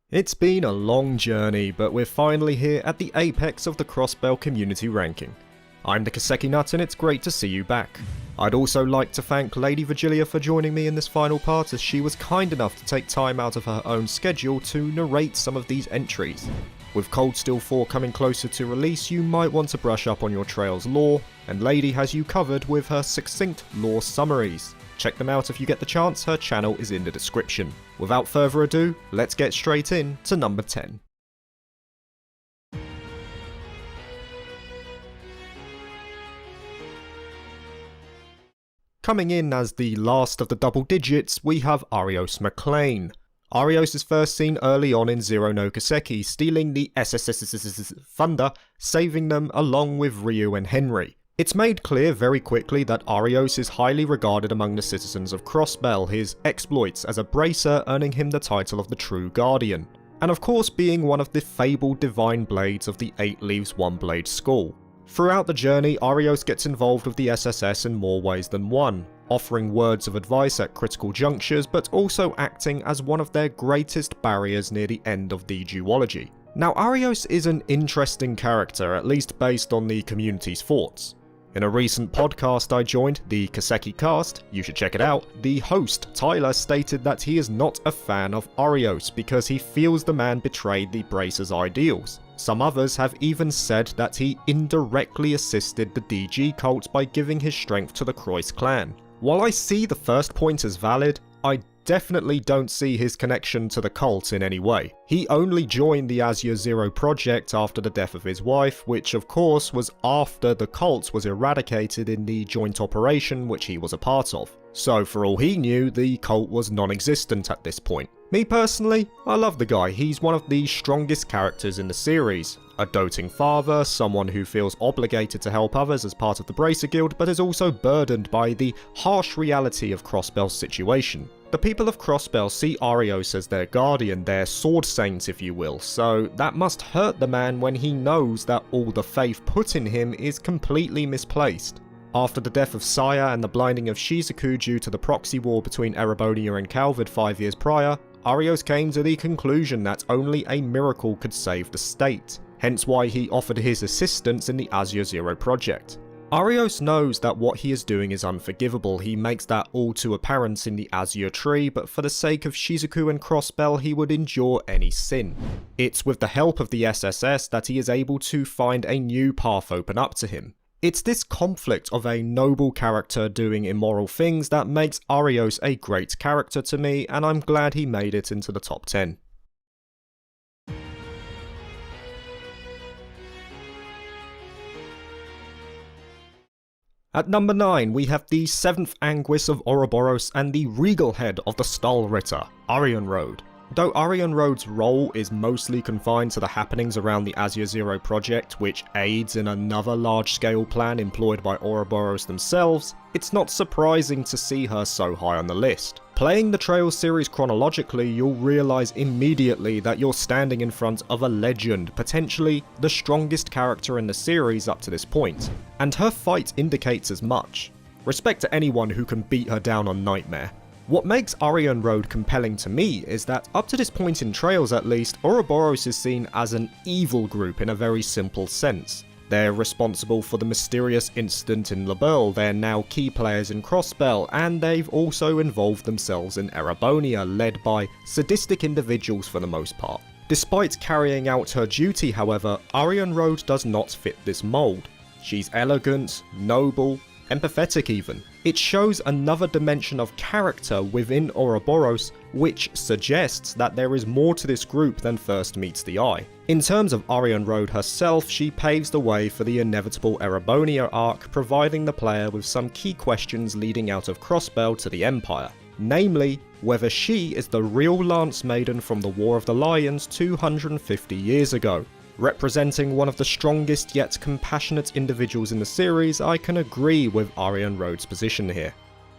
It's been a long journey, but we're finally here at the apex of the Crossbell Community Ranking. I'm the Kiseki Nut and it's great to see you back. I'd also like to thank LadyVirgilia for joining me in this final part, as she was kind enough to take time out of her own schedule to narrate some of these entries. With Cold Steel 4 coming closer to release, you might want to brush up on your Trails lore, and Lady has you covered with her succinct lore summaries. Check them out if you get the chance, her channel is in the description. Without further ado, let's get straight in to number 10. Coming in as the last of the double digits, we have Aryos McLean. Aryos is first seen early on in Zero no Kiseki, stealing the SSS's thunder, saving them along with Ryu and Henry. It's made clear very quickly that Aryos is highly regarded among the citizens of Crossbell, his exploits as a bracer earning him the title of the True Guardian, and of course being one of the fabled divine blades of the 8 Leaves One Blade school. Throughout the journey, Aryos gets involved with the SSS in more ways than one, offering words of advice at critical junctures, but also acting as one of their greatest barriers near the end of the duology. Now, Aryos is an interesting character, at least based on the community's thoughts. In a recent podcast I joined, the Kiseki Cast, you should check it out, the host, Tyler, stated that he is not a fan of Aryos because he feels the man betrayed the Bracer's ideals. Some others have even said that he indirectly assisted the DG cult by giving his strength to the Croix clan. While I see the first point as valid, I definitely don't see his connection to the cult in any way. He only joined the Azure Zero project after the death of his wife, which of course was after the cult was eradicated in the joint operation which he was a part of. So for all he knew, the cult was non-existent at this point. Me personally, I love the guy. He's one of the strongest characters in the series. A doting father, someone who feels obligated to help others as part of the Bracer Guild, but is also burdened by the harsh reality of Crossbell's situation. The people of Crossbell see Aryos as their guardian, their sword saint if you will, so that must hurt the man when he knows that all the faith put in him is completely misplaced. After the death of Saya and the blinding of Shizuku due to the proxy war between Erebonia and Calvard 5 years prior, Aryos came to the conclusion that only a miracle could save the state, hence why he offered his assistance in the Azure Zero project. Aryos knows that what he is doing is unforgivable. He makes that all too apparent in the Azure Tree, but for the sake of Shizuku and Crossbell he would endure any sin. It's with the help of the SSS that he is able to find a new path open up to him. It's this conflict of a noble character doing immoral things that makes Aryos a great character to me, and I'm glad he made it into the top 10. At number 9, we have the 7th Anguis of Ouroboros and the regal head of the Stahl Ritter, Aryan Road. Though Aryan Road's role is mostly confined to the happenings around the Azure Zero project, which aids in another large-scale plan employed by Ouroboros themselves, it's not surprising to see her so high on the list. Playing the Trails series chronologically, you'll realise immediately that you're standing in front of a legend, potentially the strongest character in the series up to this point, and her fight indicates as much. Respect to anyone who can beat her down on Nightmare. What makes Aryan Road compelling to me is that, up to this point in Trails at least, Ouroboros is seen as an evil group in a very simple sense. They're responsible for the mysterious incident in Laberle, they're now key players in Crossbell, and they've also involved themselves in Erebonia, led by sadistic individuals for the most part. Despite carrying out her duty, however, Aryan Road does not fit this mould. She's elegant, noble, empathetic even. It shows another dimension of character within Ouroboros, which suggests that there is more to this group than first meets the eye. In terms of Aryan Road herself, she paves the way for the inevitable Erebonia arc, providing the player with some key questions leading out of Crossbell to the Empire. Namely, whether she is the real Lance Maiden from the War of the Lions 250 years ago. Representing one of the strongest yet compassionate individuals in the series, I can agree with Aryan Road's position here.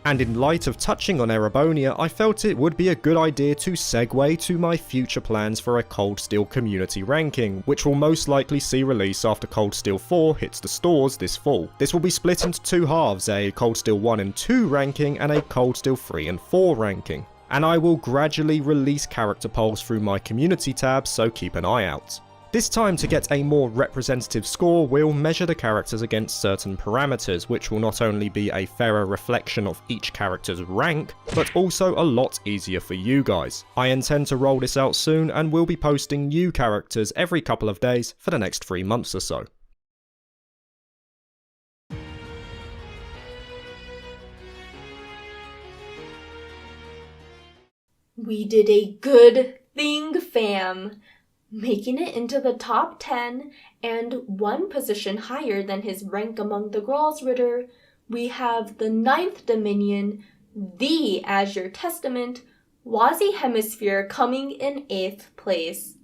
And in light of touching on Erebonia, I felt it would be a good idea to segue to my future plans for a Cold Steel Community Ranking, which will most likely see release after Cold Steel 4 hits the stores this fall. This will be split into two halves, a Cold Steel 1 and 2 ranking and a Cold Steel 3 and 4 ranking. and I will gradually release character polls through my community tab, so keep an eye out. This time, to get a more representative score, we'll measure the characters against certain parameters, which will not only be a fairer reflection of each character's rank, but also a lot easier for you guys. I intend to roll this out soon, and will be posting new characters every couple of days for the next 3 months or so. We did a good thing, fam! Making it into the top 10 and 1 position higher than his rank among the Gralsritter, we have the 9th Dominion, the Azure Testament, Wazi Hemisphere coming in 8th place.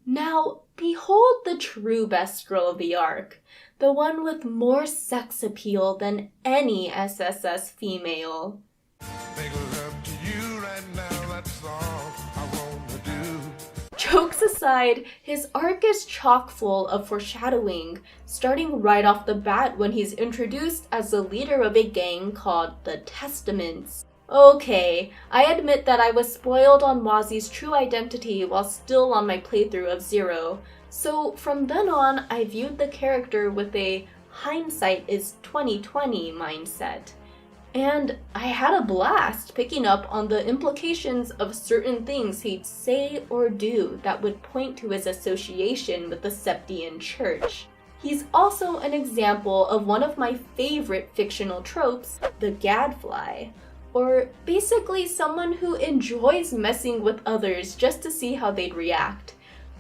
Now, behold the true best girl of the arc, the one with more sex appeal than any SSS female. Jokes aside, his arc is chock full of foreshadowing, starting right off the bat when he's introduced as the leader of a gang called the Testaments. Okay, I admit that I was spoiled on Wazi's true identity while still on my playthrough of Zero, so from then on I viewed the character with a hindsight is 2020 mindset. And I had a blast picking up on the implications of certain things he'd say or do that would point to his association with the Septian Church. He's also an example of one of my favorite fictional tropes, the gadfly, or basically someone who enjoys messing with others just to see how they'd react.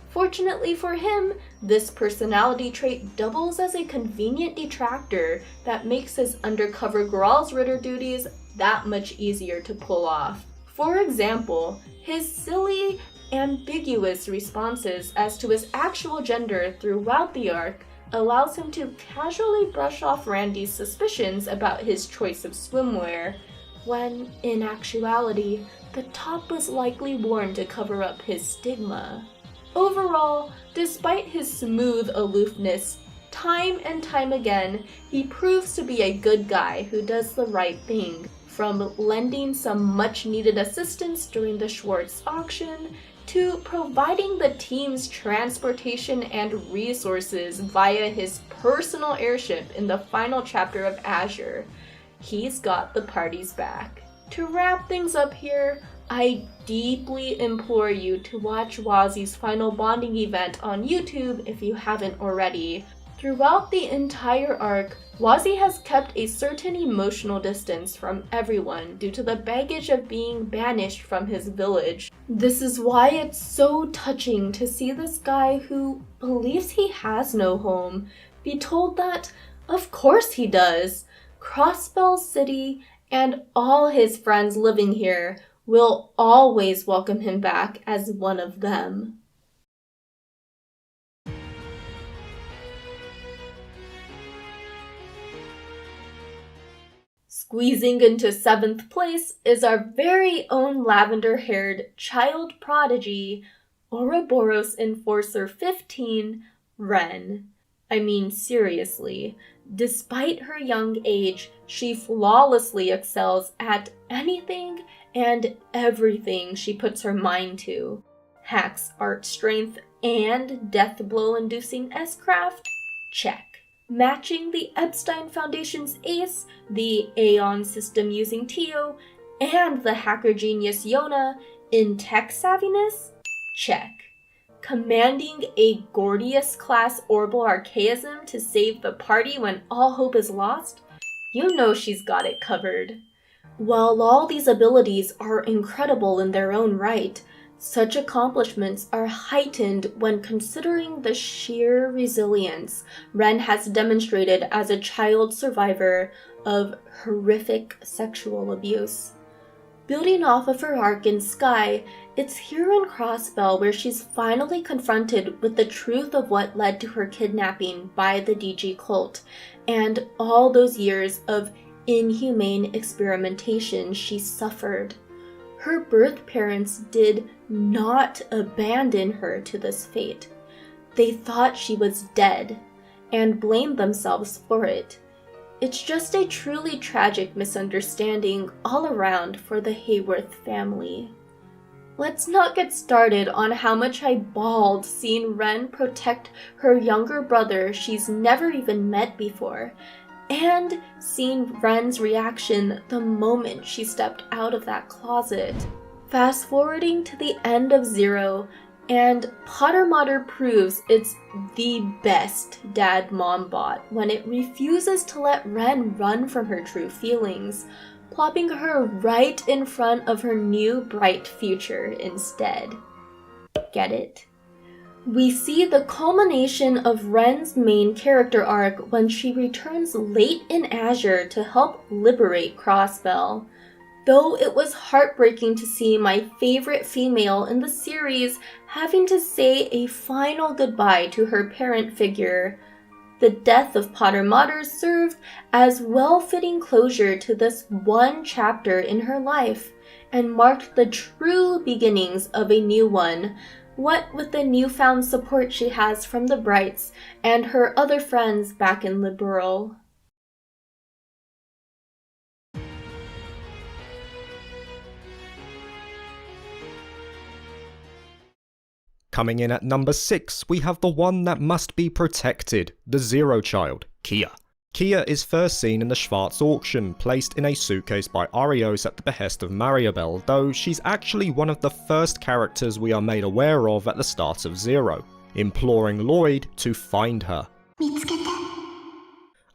Fortunately for him, this personality trait doubles as a convenient detractor that makes his undercover Gralsritter duties that much easier to pull off. For example, his silly, ambiguous responses as to his actual gender throughout the arc allows him to casually brush off Randy's suspicions about his choice of swimwear, when, in actuality, the top was likely worn to cover up his stigma. Overall, despite his smooth aloofness, time and time again, he proves to be a good guy who does the right thing, from lending some much-needed assistance during the Schwartz auction, to providing the team's transportation and resources via his personal airship in the final chapter of Azure. He's got the party's back. To wrap things up here, I deeply implore you to watch Wazi's final bonding event on YouTube if you haven't already. Throughout the entire arc, Wazi has kept a certain emotional distance from everyone due to the baggage of being banished from his village. This is why it's so touching to see this guy who believes he has no home be told that, of course he does. Crossbell City and all his friends living here will always welcome him back as one of them. Squeezing into 7th place is our very own lavender-haired child prodigy, Ouroboros Enforcer 15, Ren. I mean, seriously, despite her young age, she flawlessly excels at anything and everything she puts her mind to. Hacks art strength and death blow-inducing S-craft? Check. Matching the Epstein Foundation's ace, the Aeon system using Tio, and the hacker genius Yona in tech savviness? Check. Commanding a Gordius-class orbital archaism to save the party when all hope is lost? You know she's got it covered. While all these abilities are incredible in their own right, such accomplishments are heightened when considering the sheer resilience Ren has demonstrated as a child survivor of horrific sexual abuse. Building off of her arc in Sky, it's here in Crossbell where she's finally confronted with the truth of what led to her kidnapping by the DG cult, and all those years of inhumane experimentation she suffered. Her birth parents did not abandon her to this fate. They thought she was dead, and blamed themselves for it. It's just a truly tragic misunderstanding all around for the Hayworth family. Let's not get started on how much I bawled seeing Ren protect her younger brother she's never even met before, and seeing Ren's reaction the moment she stepped out of that closet. Fast forwarding to the end of Zero, and Pottermodder proves it's the best dad-mom bot when it refuses to let Ren run from her true feelings, plopping her right in front of her new bright future instead. Get it? We see the culmination of Ren's main character arc when she returns late in Azure to help liberate Crossbell. Though it was heartbreaking to see my favorite female in the series having to say a final goodbye to her parent figure, the death of Pottermodder served as well-fitting closure to this one chapter in her life, and marked the true beginnings of a new one, what with the newfound support she has from the Brights and her other friends back in Liberal. Coming in at number 6, we have the one that must be protected, the Zero Child, Kia. Kia is first seen in the Schwarz auction, placed in a suitcase by Aryos at the behest of Mariabel, though she's actually one of the first characters we are made aware of at the start of Zero, imploring Lloyd to find her.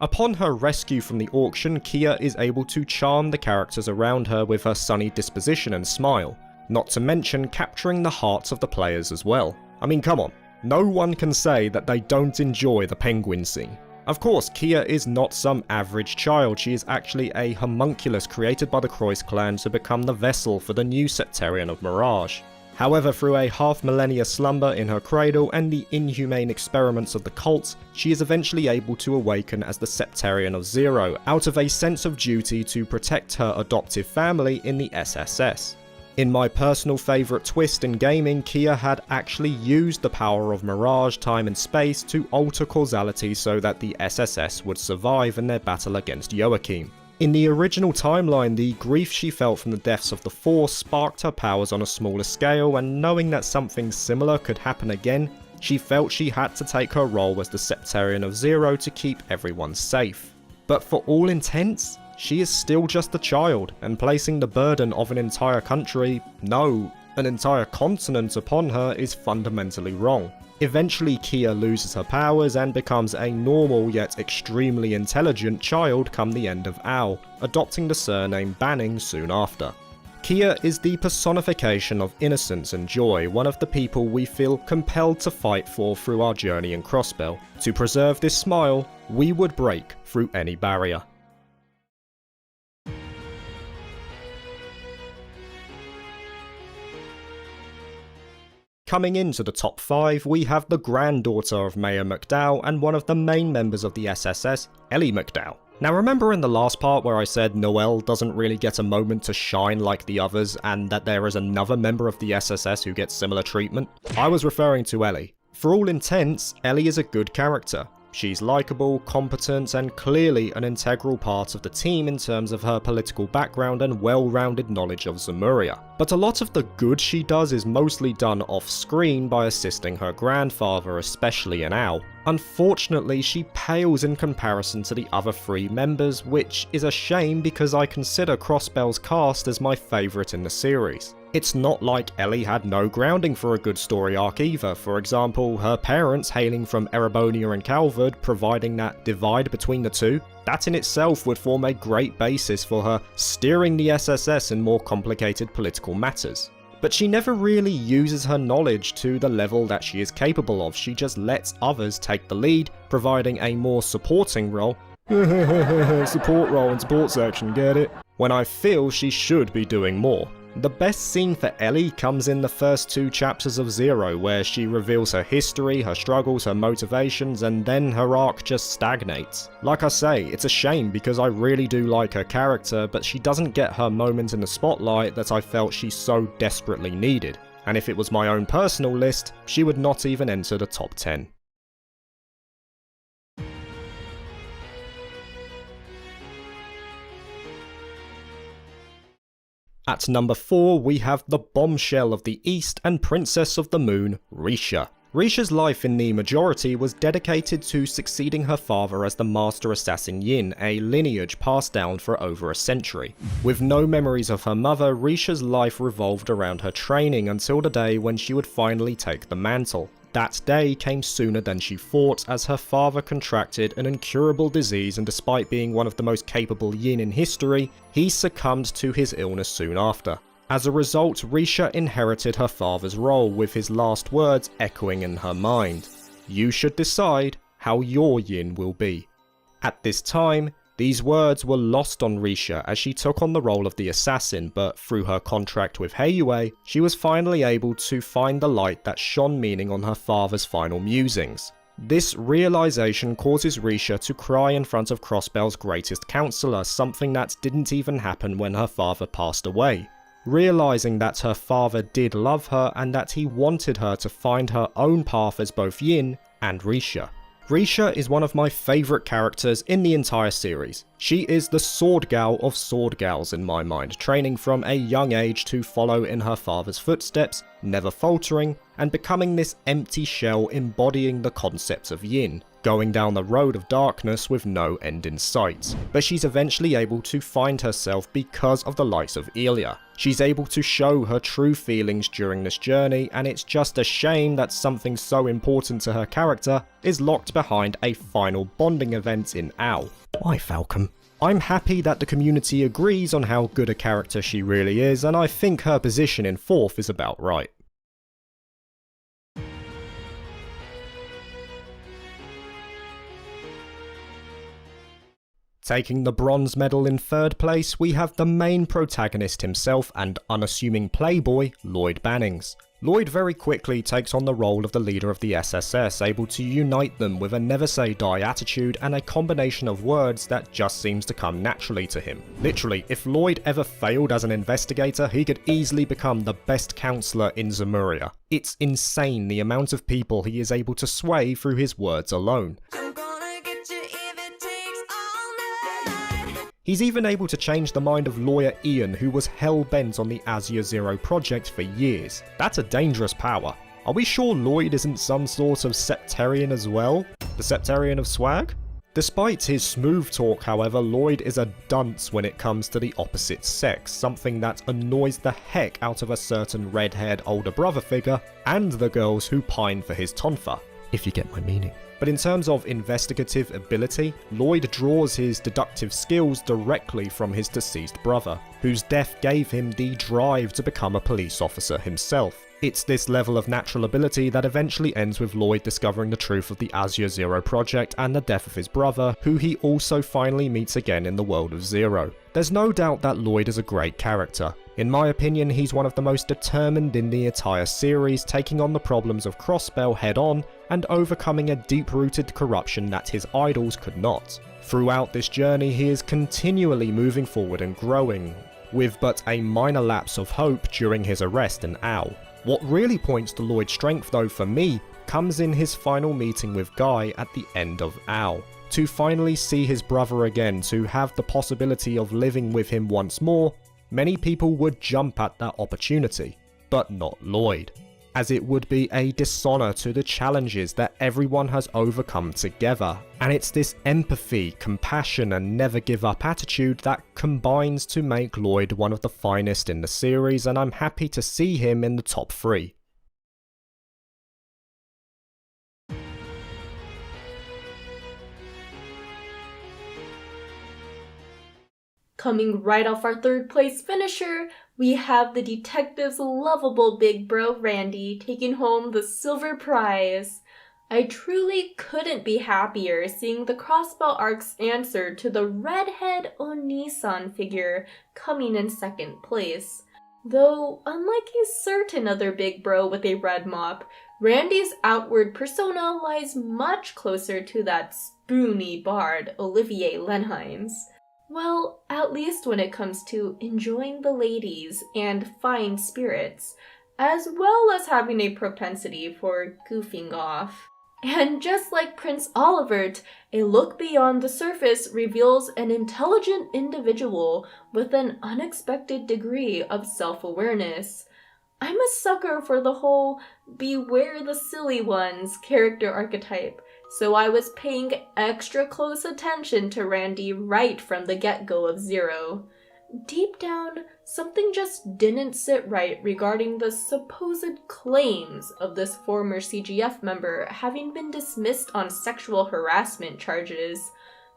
Upon her rescue from the auction, Kia is able to charm the characters around her with her sunny disposition and smile, not to mention capturing the hearts of the players as well. I mean, come on, no one can say that they don't enjoy the penguin scene. Of course, Kia is not some average child, she is actually a homunculus created by the Croix clan to become the vessel for the new Septarian of Mirage. However, through a half-millennia slumber in her cradle and the inhumane experiments of the cult, she is eventually able to awaken as the Septarian of Zero, out of a sense of duty to protect her adoptive family in the SSS. In my personal favourite twist in gaming, Kia had actually used the power of Mirage, time and space to alter causality so that the SSS would survive in their battle against Joachim. In the original timeline, the grief she felt from the deaths of the Force sparked her powers on a smaller scale, and knowing that something similar could happen again, she felt she had to take her role as the Septarian of Zero to keep everyone safe. But for all intents, she is still just a child, and placing the burden of an entire country, no, an entire continent upon her is fundamentally wrong. Eventually, Kia loses her powers and becomes a normal yet extremely intelligent child come the end of Ao, adopting the surname Banning soon after. Kia is the personification of innocence and joy, one of the people we feel compelled to fight for through our journey in Crossbell. To preserve this smile, we would break through any barrier. Coming into the top 5, we have the granddaughter of Mayor McDowell and one of the main members of the SSS, Ellie McDowell. Now remember in the last part where I said Noelle doesn't really get a moment to shine like the others and that there is another member of the SSS who gets similar treatment? I was referring to Ellie. For all intents, Ellie is a good character. She's likeable, competent, and clearly an integral part of the team in terms of her political background and well-rounded knowledge of Zemuria. But a lot of the good she does is mostly done off-screen by assisting her grandfather, especially in Ao. Unfortunately, she pales in comparison to the other 3 members, which is a shame because I consider Crossbell's cast as my favourite in the series. It's not like Ellie had no grounding for a good story arc either. For example, her parents hailing from Erebonia and Calvard, providing that divide between the two, that in itself would form a great basis for her steering the SSS in more complicated political matters. But she never really uses her knowledge to the level that she is capable of, she just lets others take the lead, providing a more supporting role. Support role and support section, get it? When I feel she should be doing more. The best scene for Ellie comes in the first 2 chapters of Zero, where she reveals her history, her struggles, her motivations, and then her arc just stagnates. Like I say, it's a shame because I really do like her character, but she doesn't get her moment in the spotlight that I felt she so desperately needed. And if it was my own personal list, she would not even enter the top 10. At number 4, we have the bombshell of the East and Princess of the Moon, Risha. Risha's life in the majority was dedicated to succeeding her father as the Master Assassin Yin, a lineage passed down for over a century. With no memories of her mother, Risha's life revolved around her training until the day when she would finally take the mantle. That day came sooner than she thought, as her father contracted an incurable disease, and despite being one of the most capable Yin in history, he succumbed to his illness soon after. As a result, Risha inherited her father's role, with his last words echoing in her mind: "You should decide how your Yin will be." At this time, these words were lost on Risha as she took on the role of the assassin, but through her contract with Heiyue, she was finally able to find the light that shone meaning on her father's final musings. This realization causes Risha to cry in front of Crossbell's greatest counselor, something that didn't even happen when her father passed away. Realizing that her father did love her and that he wanted her to find her own path as both Yin and Risha. Risha is one of my favourite characters in the entire series. She is the sword gal of sword gals in my mind, training from a young age to follow in her father's footsteps, never faltering, and becoming this empty shell embodying the concept of Yin, going down the road of darkness with no end in sight. But she's eventually able to find herself because of the likes of Ellie. She's able to show her true feelings during this journey, and it's just a shame that something so important to her character is locked behind a final bonding event in Ao. Why, Falcon? I'm happy that the community agrees on how good a character she really is, and I think her position in 4th is about right. Taking the bronze medal in 3rd place, we have the main protagonist himself and unassuming playboy, Lloyd Bannings. Lloyd very quickly takes on the role of the leader of the SSS, able to unite them with a never say die attitude and a combination of words that just seems to come naturally to him. Literally, if Lloyd ever failed as an investigator, he could easily become the best counselor in Zemuria. It's insane the amount of people he is able to sway through his words alone. He's even able to change the mind of lawyer Ian, who was hell-bent on the Azure Zero project for years. That's a dangerous power. Are we sure Lloyd isn't some sort of septarian as well? The septarian of swag? Despite his smooth talk, however, Lloyd is a dunce when it comes to the opposite sex, something that annoys the heck out of a certain red-haired older brother figure, and the girls who pine for his tonfa, if you get my meaning. But in terms of investigative ability, Lloyd draws his deductive skills directly from his deceased brother, whose death gave him the drive to become a police officer himself. It's this level of natural ability that eventually ends with Lloyd discovering the truth of the Azure Zero project and the death of his brother, who he also finally meets again in the world of Zero. There's no doubt that Lloyd is a great character. In my opinion, he's one of the most determined in the entire series, taking on the problems of Crossbell head-on and overcoming a deep-rooted corruption that his idols could not. Throughout this journey, he is continually moving forward and growing, with but a minor lapse of hope during his arrest in Ao. What really points to Lloyd's strength though for me comes in his final meeting with Guy at the end of Ao. To finally see his brother again, to have the possibility of living with him once more, many people would jump at that opportunity, but not Lloyd, as it would be a dishonour to the challenges that everyone has overcome together. And it's this empathy, compassion and never give up attitude that combines to make Lloyd one of the finest in the series, and I'm happy to see him in the top 3. Coming right off our 3rd place finisher, we have the detective's lovable big bro Randy taking home the silver prize. I truly couldn't be happier seeing the Crossbell arc's answer to the redhead Onisan figure coming in 2nd place. Though, unlike a certain other big bro with a red mop, Randy's outward persona lies much closer to that spoony bard Olivier Lenheim's. Well, at least when it comes to enjoying the ladies and fine spirits, as well as having a propensity for goofing off. And just like Prince Olivert, a look beyond the surface reveals an intelligent individual with an unexpected degree of self-awareness. I'm a sucker for the whole beware the silly ones character archetype, so I was paying extra close attention to Randy right from the get-go of Zero. Deep down, something just didn't sit right regarding the supposed claims of this former CGF member having been dismissed on sexual harassment charges.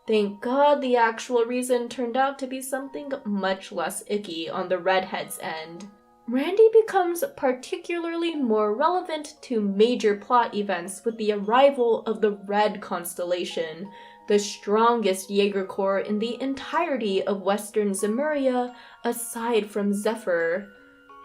Thank God the actual reason turned out to be something much less icky on the redhead's end. Randy becomes particularly more relevant to major plot events with the arrival of the Red Constellation, the strongest Jaeger Corps in the entirety of Western Zemuria aside from Zephyr.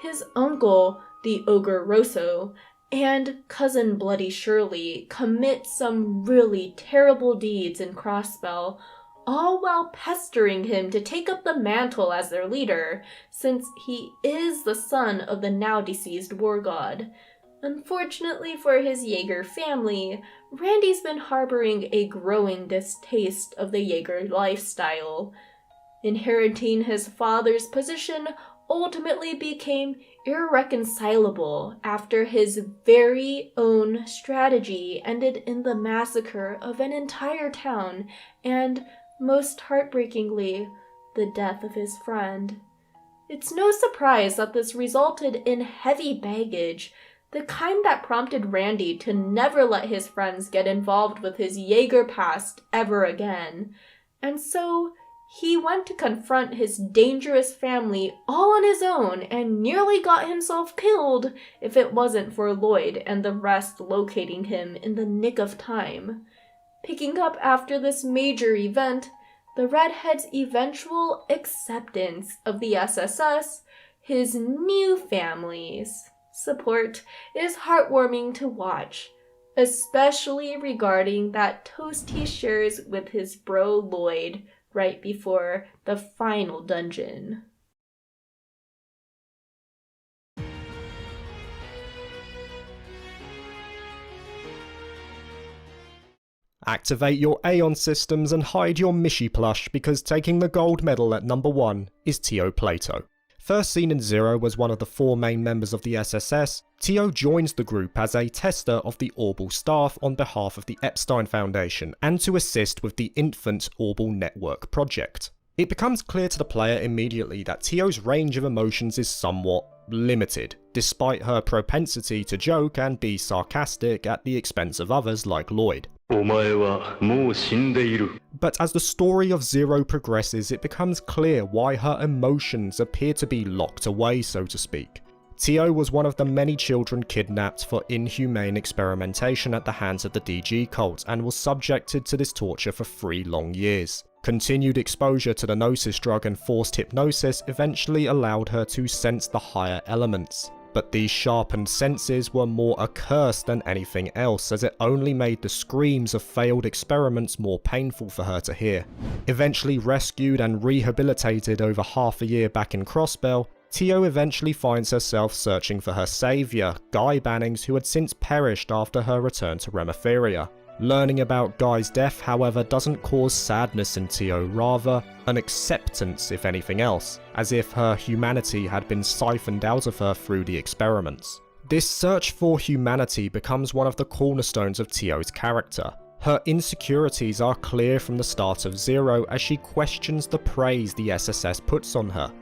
His uncle, the Ogre Rosso, and cousin Bloody Shirley commit some really terrible deeds in Crossbell, all while pestering him to take up the mantle as their leader, since he is the son of the now-deceased war god. Unfortunately for his Jaeger family, Randy's been harboring a growing distaste of the Jaeger lifestyle. Inheriting his father's position ultimately became irreconcilable after his very own strategy ended in the massacre of an entire town and, most heartbreakingly, the death of his friend. It's no surprise that this resulted in heavy baggage, the kind that prompted Randy to never let his friends get involved with his Jaeger past ever again. And so, he went to confront his dangerous family all on his own and nearly got himself killed if it wasn't for Lloyd and the rest locating him in the nick of time. Picking up after this major event, the Redhead's eventual acceptance of the SSS, his new family's support, is heartwarming to watch, especially regarding that toast he shares with his bro Lloyd right before the final dungeon. Activate your Aeon systems and hide your Mishi plush because taking the gold medal at number 1 is Tio Plato. First seen in Zero as one of the 4 main members of the SSS, Tio joins the group as a tester of the Orbal staff on behalf of the Epstein Foundation and to assist with the Infant Orbal Network project. It becomes clear to the player immediately that Tio's range of emotions is somewhat limited, despite her propensity to joke and be sarcastic at the expense of others like Lloyd. But as the story of Zero progresses, it becomes clear why her emotions appear to be locked away, so to speak. Tio was one of the many children kidnapped for inhumane experimentation at the hands of the DG cult and was subjected to this torture for 3 long years. Continued exposure to the Gnosis drug and forced hypnosis eventually allowed her to sense the higher elements. But these sharpened senses were more a curse than anything else, as it only made the screams of failed experiments more painful for her to hear. Eventually rescued and rehabilitated over half a year back in Crossbell, Tio eventually finds herself searching for her saviour, Guy Bannings, who had since perished after her return to Remetheria. Learning about Guy's death, however, doesn't cause sadness in Tio, rather an acceptance if anything else, as if her humanity had been siphoned out of her through the experiments. This search for humanity becomes one of the cornerstones of Tio's character. Her insecurities are clear from the start of Zero as she questions the praise the SSS puts on her.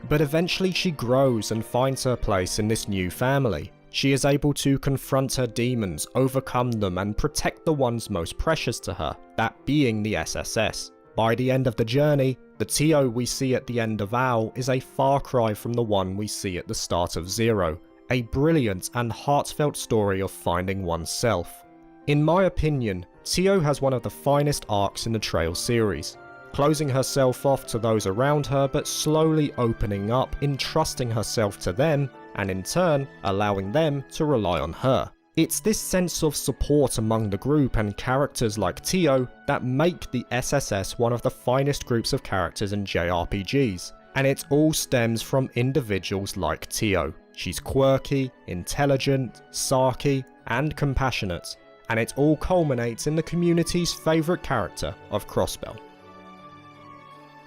But eventually she grows and finds her place in this new family. She is able to confront her demons, overcome them, and protect the ones most precious to her, that being the SSS. By the end of the journey, the Tio we see at the end of Ao is a far cry from the one we see at the start of Zero, a brilliant and heartfelt story of finding oneself. In my opinion, Tio has one of the finest arcs in the Trail series, closing herself off to those around her but slowly opening up, entrusting herself to them, and in turn, allowing them to rely on her. It's this sense of support among the group and characters like Tio that make the SSS one of the finest groups of characters in JRPGs, and it all stems from individuals like Tio. She's quirky, intelligent, sarky, and compassionate, and it all culminates in the community's favourite character of Crossbell.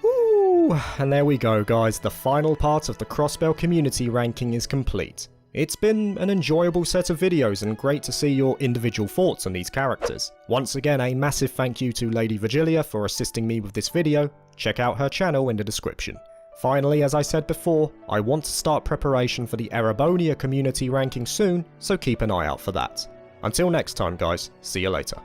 Woo! And there we go guys, the final part of the Crossbell community ranking is complete. It's been an enjoyable set of videos and great to see your individual thoughts on these characters. Once again, a massive thank you to LadyVirgilia for assisting me with this video. Check out her channel in the description. Finally, as I said before, I want to start preparation for the Erebonia community ranking soon, so keep an eye out for that. Until next time guys, see you later.